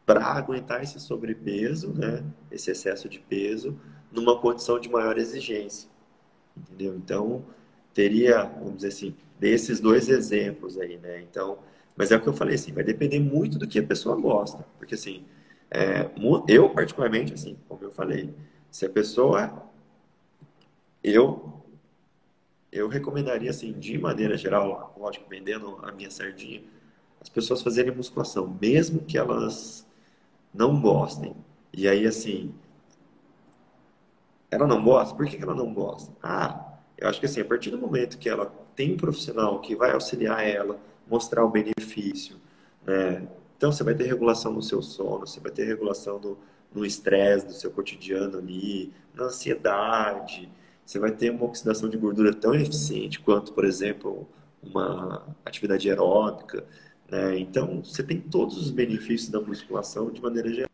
para aguentar esse sobrepeso, né, esse excesso de peso, numa condição de maior exigência, entendeu? Então, teria, vamos dizer assim, desses dois exemplos aí, né? Então, mas é o que eu falei, assim, vai depender muito do que a pessoa gosta, porque assim, eu particularmente, assim, como eu falei, se a pessoa, eu eu recomendaria, assim, de maneira geral, lógico, vendendo a minha sardinha, as pessoas fazerem musculação, mesmo que elas não gostem. E aí, assim, ela não gosta? Por que que ela não gosta? Ah, eu acho que assim, a partir do momento que ela tem um profissional que vai auxiliar ela, mostrar o benefício, né, Então, você vai ter regulação no seu sono, você vai ter regulação no estresse do seu cotidiano ali, na ansiedade. Você vai ter uma oxidação de gordura tão eficiente quanto, por exemplo, uma atividade aeróbica, né? Então, você tem todos os benefícios da musculação de maneira geral.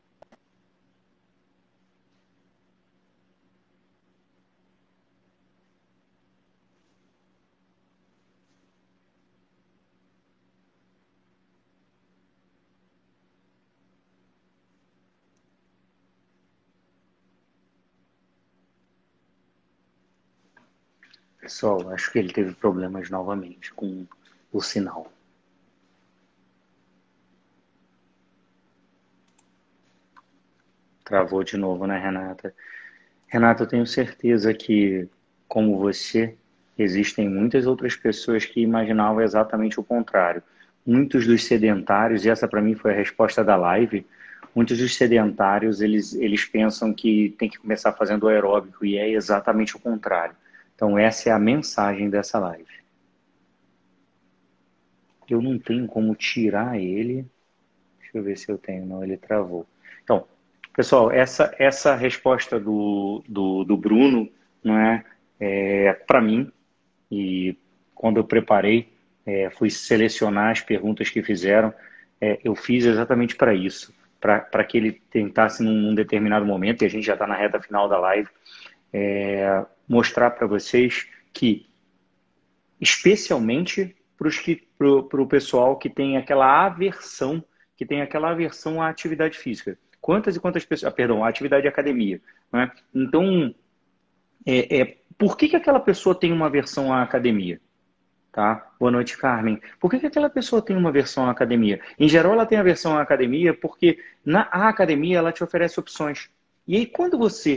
Pessoal, acho que ele teve problemas novamente com o sinal. Travou de novo, né, Renata? Renata, eu tenho certeza que, como você, existem muitas outras pessoas que imaginavam exatamente o contrário. Muitos dos sedentários, e essa para mim foi a resposta da live, muitos dos sedentários, eles pensam que tem que começar fazendo aeróbico, e é exatamente o contrário. Então essa é a mensagem dessa live. Eu não tenho como tirar ele. Deixa eu ver se eu tenho. Não, ele travou. Então, pessoal, essa resposta do Bruno, não para mim, e quando eu preparei, fui selecionar as perguntas que fizeram, eu fiz exatamente para isso, para que ele tentasse num determinado momento, e a gente já está na reta final da live, mostrar para vocês que, especialmente para o pessoal que tem aquela aversão à atividade física. Quantas e quantas pessoas, perdão, à atividade de academia, né? Então, por que aquela pessoa tem uma aversão à academia? Tá? Boa noite, Carmen. Por que aquela pessoa tem uma aversão à academia? Em geral, ela tem aversão à academia porque a academia ela te oferece opções. E aí,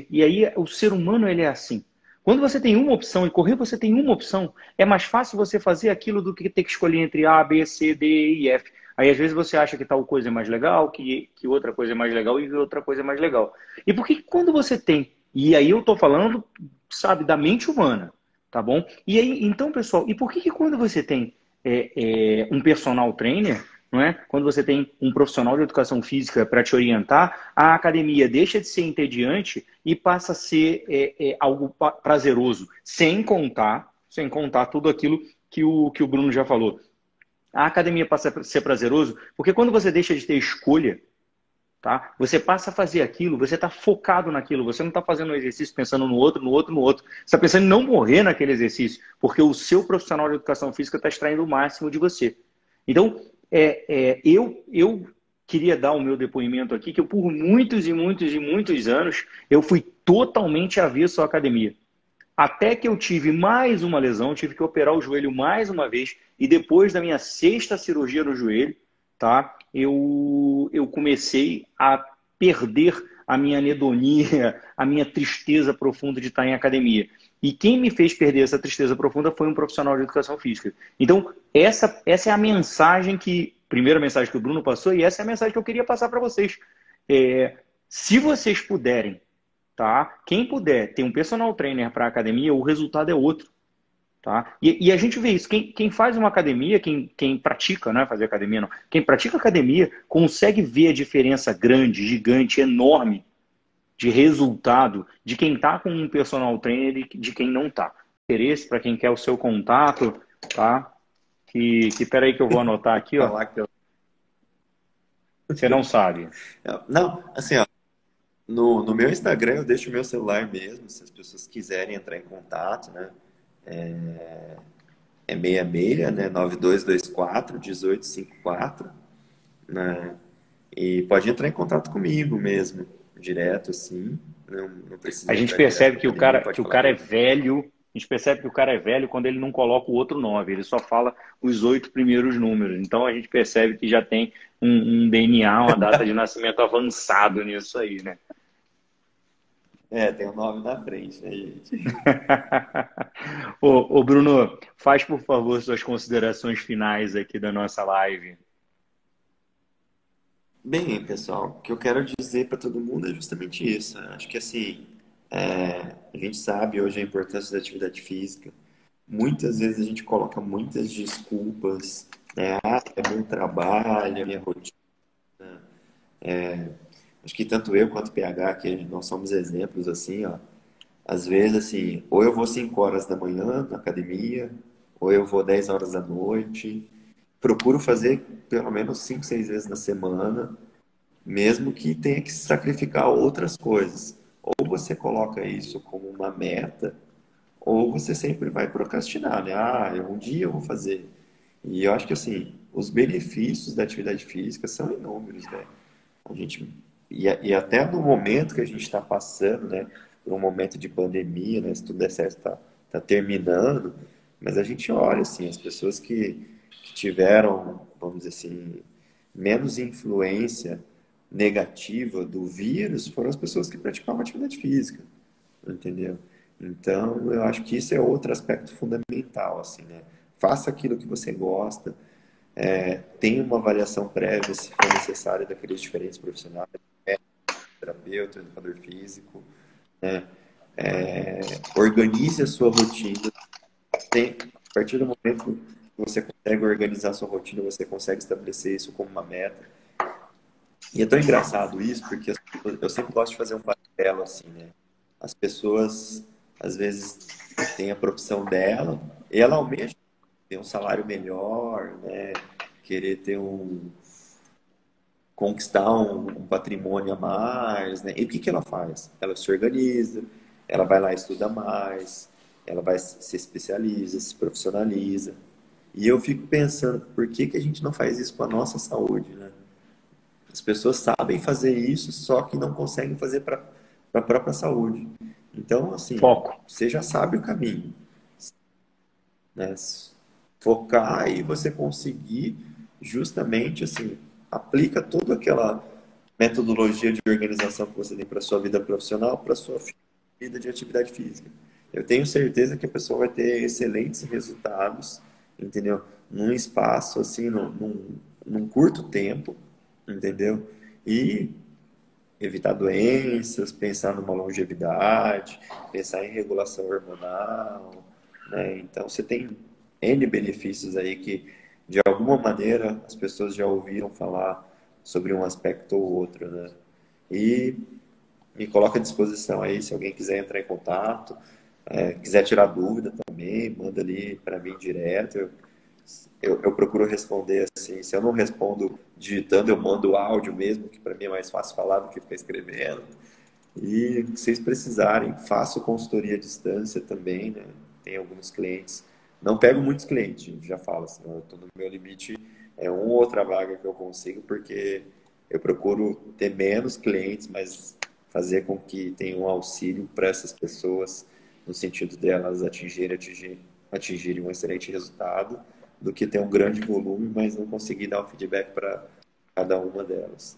e aí o ser humano ele é assim. Quando você tem uma opção e correr você tem uma opção, é mais fácil você fazer aquilo do que ter que escolher entre A, B, C, D, E e F. Aí às vezes você acha que tal coisa é mais legal, que outra coisa é mais legal e que outra coisa é mais legal. E por que quando você tem, e aí eu estou falando, sabe, da mente humana, tá bom? E aí, então, pessoal, e por que quando você tem um personal trainer, não é? Quando você tem um profissional de educação física para te orientar, a academia deixa de ser entediante e passa a ser algo prazeroso, sem contar tudo aquilo que o Bruno já falou. A academia passa a ser prazeroso porque quando você deixa de ter escolha, tá? Você passa a fazer aquilo, você está focado naquilo, você não está fazendo um exercício pensando no outro, no outro, no outro. Você está pensando em não morrer naquele exercício, porque o seu profissional de educação física está extraindo o máximo de você. Então, eu queria dar o meu depoimento aqui, que eu por muitos e muitos e muitos anos, eu fui totalmente avesso à academia. Até que eu tive mais uma lesão, tive que operar o joelho mais uma vez, e depois da minha sexta cirurgia no joelho, tá? Eu comecei a perder a minha anedonia, a minha tristeza profunda de estar em academia. E quem me fez perder essa tristeza profunda foi um profissional de educação física. Então, essa é a mensagem primeira mensagem que o Bruno passou, e essa é a mensagem que eu queria passar para vocês. Se vocês puderem, tá? Quem puder ter um personal trainer para academia, o resultado é outro. Tá? E a gente vê isso. Quem faz uma academia, quem pratica, não é fazer academia, não. Quem pratica academia consegue ver a diferença grande, gigante, enorme de resultado de quem está com um personal trainer e de quem não está. Interesse para quem quer o seu contato, tá? Peraí que eu vou anotar aqui, ó. Você não sabe. Não, assim, ó, no meu Instagram eu deixo o meu celular mesmo, se as pessoas quiserem entrar em contato, né? É 66, né? 9224-1854, né? E pode entrar em contato comigo mesmo, direto, assim. Não A precisa gente entrar direto percebe na que academia, pode que o falar cara é comigo. velho. A gente percebe que o cara é velho quando ele não coloca o outro 9, ele só fala os 8 primeiros números. Então a gente percebe que já tem um DNA, uma data de nascimento avançado nisso aí, né? Tem o nome na frente, né, gente? Ô, Bruno, faz por favor suas considerações finais aqui da nossa live. Bem, pessoal, o que eu quero dizer para todo mundo é justamente isso. Né? Acho que assim, a gente sabe hoje a importância da atividade física. Muitas vezes a gente coloca muitas desculpas, né? Ah, é meu trabalho, é minha rotina. Acho que tanto eu quanto o PH, que nós somos exemplos, assim, ó. Às vezes, assim, ou eu vou 5 horas da manhã na academia, ou eu vou 10 horas da noite. Procuro fazer pelo menos 5, 6 vezes na semana, mesmo que tenha que sacrificar outras coisas. Ou você coloca isso como uma meta, ou você sempre vai procrastinar, né? Ah, um dia eu vou fazer. E eu acho que, assim, os benefícios da atividade física são inúmeros, né? A gente, e até no momento que a gente está passando, né, por um momento de pandemia, né, se tudo der certo, tá terminando, mas a gente olha, assim, as pessoas que tiveram, vamos dizer assim, menos influência negativa do vírus foram as pessoas que praticavam atividade física, entendeu? Então, eu acho que isso é outro aspecto fundamental, assim, né? Faça aquilo que você gosta, tenha uma avaliação prévia, se for necessário, daqueles diferentes profissionais, terapeuta, educador físico, né? Organize a sua rotina. A partir do momento que você consegue organizar a sua rotina, você consegue estabelecer isso como uma meta. E é tão engraçado isso, porque eu sempre gosto de fazer um paralelo assim, né? As pessoas, às vezes, têm a profissão dela, e ela almeja ter um salário melhor, né? Querer ter conquistar um patrimônio a mais, né? E o que que ela faz? Ela se organiza, ela vai lá e estuda mais, ela vai se especializa, se profissionaliza. E eu fico pensando, por que que a gente não faz isso com a nossa saúde, né? As pessoas sabem fazer isso, só que não conseguem fazer para a própria saúde. Então, assim, Foco. você já sabe o caminho, né? Focar e você conseguir justamente assim, aplica toda aquela metodologia de organização que você tem para sua vida profissional, para sua vida de atividade física. Eu tenho certeza que a pessoa vai ter excelentes resultados, entendeu? Num espaço assim, num curto tempo, entendeu? E evitar doenças, pensar numa longevidade, pensar em regulação hormonal, né? Então você tem N benefícios aí que, de alguma maneira, as pessoas já ouviram falar sobre um aspecto ou outro, né? E me coloca à disposição aí, se alguém quiser entrar em contato, quiser tirar dúvida também, manda ali para mim direto. Eu procuro responder assim. Se eu não respondo digitando, eu mando áudio mesmo, que para mim é mais fácil falar do que ficar escrevendo. E se vocês precisarem, faço consultoria à distância também, né? Tem alguns clientes. Não pego muitos clientes, gente, já falo assim, eu estou no meu limite, é uma ou outra vaga que eu consigo, porque eu procuro ter menos clientes, mas fazer com que tenha um auxílio para essas pessoas, no sentido delas atingirem um excelente resultado, do que ter um grande volume, mas não conseguir dar o feedback para cada uma delas.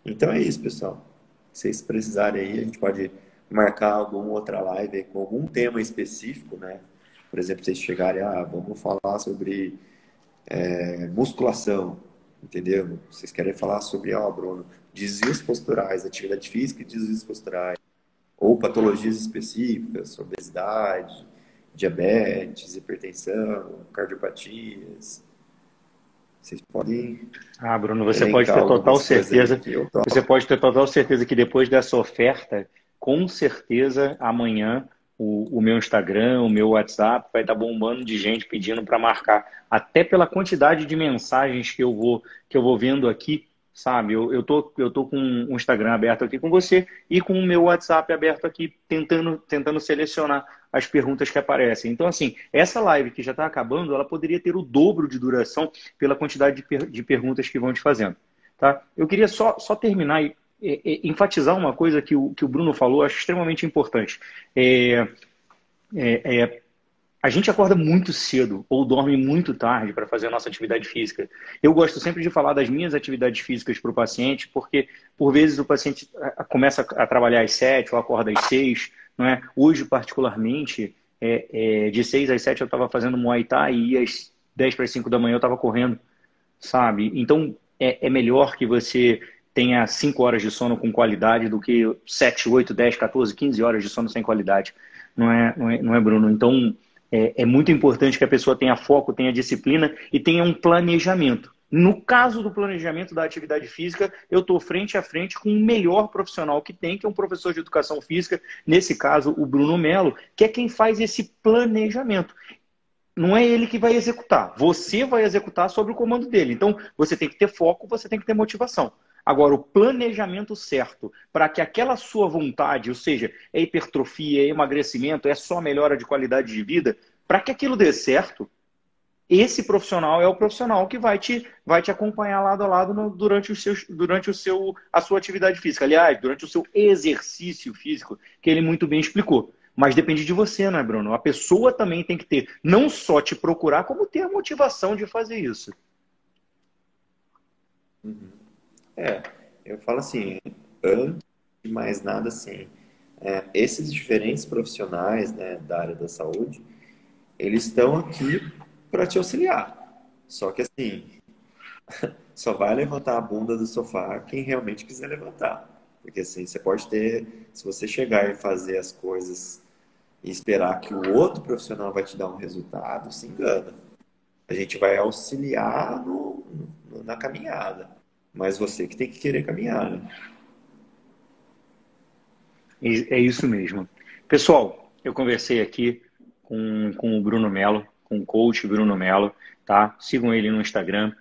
Então é isso, pessoal. Se vocês precisarem aí, a gente pode marcar alguma outra live aí com algum tema específico, né? Por exemplo, vocês chegarem, vamos falar sobre musculação, entendeu? Vocês querem falar sobre, Bruno, desvios posturais, atividade física e desvios posturais, ou patologias específicas, obesidade, diabetes, hipertensão, cardiopatias. Vocês podem Ah, Bruno, você pode elencar ter total algumas coisas aí certeza, que eu você topo. pode ter total certeza que depois dessa oferta, com certeza amanhã o meu Instagram, o meu WhatsApp vai estar bombando de gente pedindo para marcar, até pela quantidade de mensagens que eu vou vendo aqui, sabe? Eu tô com o Instagram aberto aqui com você e com o meu WhatsApp aberto aqui, tentando selecionar as perguntas que aparecem. Então, assim, essa live que já está acabando, ela poderia ter o dobro de duração pela quantidade de perguntas que vão te fazendo. Tá? Eu queria só terminar e enfatizar uma coisa que o Bruno falou, acho extremamente importante. É, a gente acorda muito cedo ou dorme muito tarde para fazer a nossa atividade física. Eu gosto sempre de falar das minhas atividades físicas para o paciente, porque por vezes o paciente começa a trabalhar às 7 ou acorda às 6, não é? Hoje, particularmente, de 6 às 7 eu estava fazendo Muay Thai e às 10 para as 5 da manhã eu estava correndo, sabe? Então, é melhor que você tenha 5 horas de sono com qualidade do que 7, 8, 10, 14, 15 horas de sono sem qualidade. Não é, Bruno? Então, é muito importante que a pessoa tenha foco, tenha disciplina e tenha um planejamento. No caso do planejamento da atividade física, eu estou frente a frente com o melhor profissional que tem, que é um professor de educação física, nesse caso o Bruno Melo, que é quem faz esse planejamento. Não é ele que vai executar, você vai executar sob o comando dele. Então, você tem que ter foco, você tem que ter motivação. Agora, o planejamento certo para que aquela sua vontade, ou seja, é hipertrofia, é emagrecimento, é só melhora de qualidade de vida, para que aquilo dê certo, esse profissional é o profissional que vai te acompanhar lado a lado durante a sua atividade física. Aliás, durante o seu exercício físico, que ele muito bem explicou. Mas depende de você, não é, Bruno? A pessoa também tem que ter, não só te procurar, como ter a motivação de fazer isso. Uhum. É, eu falo assim, antes de mais nada, assim, esses diferentes profissionais, né, da área da saúde, eles estão aqui para te auxiliar. Só que assim, só vai levantar a bunda do sofá quem realmente quiser levantar. Porque assim, você pode ter, se você chegar e fazer as coisas e esperar que o outro profissional vai te dar um resultado, se engana. A gente vai auxiliar na caminhada, mas você que tem que querer caminhar, né? É isso mesmo. Pessoal, eu conversei aqui com o Bruno Melo, com o coach Bruno Melo, tá? Sigam ele no Instagram.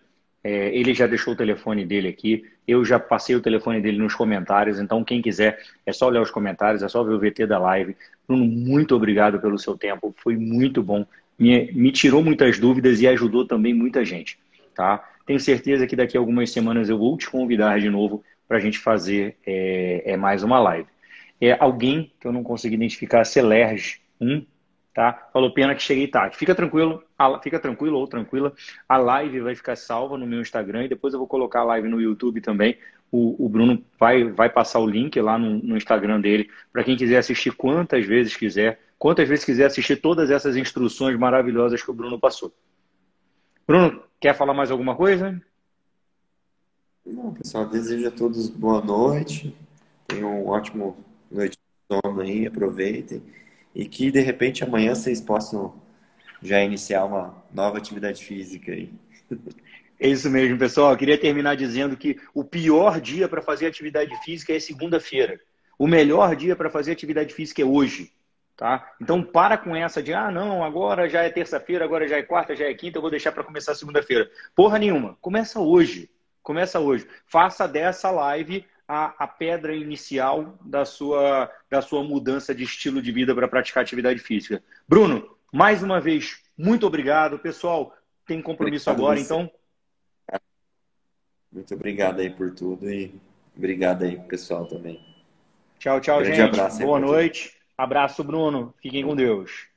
Ele já deixou o telefone dele aqui. Eu já passei o telefone dele nos comentários. Então, quem quiser, é só olhar os comentários, é só ver o VT da live. Bruno, muito obrigado pelo seu tempo. Foi muito bom. Me tirou muitas dúvidas e ajudou também muita gente, tá? Tenho certeza que daqui a algumas semanas eu vou te convidar de novo para a gente fazer mais uma live. Alguém que eu não consegui identificar, Celerge, tá? Falou, pena que cheguei tarde. Fica tranquilo ou tranquila. A live vai ficar salva no meu Instagram e depois eu vou colocar a live no YouTube também. O Bruno vai passar o link lá no Instagram dele para quem quiser assistir quantas vezes quiser assistir todas essas instruções maravilhosas que o Bruno passou. Bruno, quer falar mais alguma coisa? Bom, pessoal, desejo a todos boa noite. Tenham um ótimo noite de sono aí, aproveitem. E que de repente amanhã vocês possam já iniciar uma nova atividade física aí. É isso mesmo, pessoal. Eu queria terminar dizendo que o pior dia para fazer atividade física é segunda-feira. O melhor dia para fazer atividade física é hoje, tá? Então para com essa de, não, agora já é terça-feira, agora já é quarta, já é quinta, eu vou deixar para começar segunda-feira. Porra nenhuma. Começa hoje. Começa hoje. Faça dessa live a pedra inicial da sua mudança de estilo de vida para praticar atividade física. Bruno, mais uma vez, muito obrigado. Pessoal, tem compromisso Obrigado agora, você. então Muito obrigado aí por tudo e obrigado aí pessoal também. tchau, tchau, Grande gente. abraço aí Boa para todos. noite. Abraço, Bruno. Fiquem com Deus.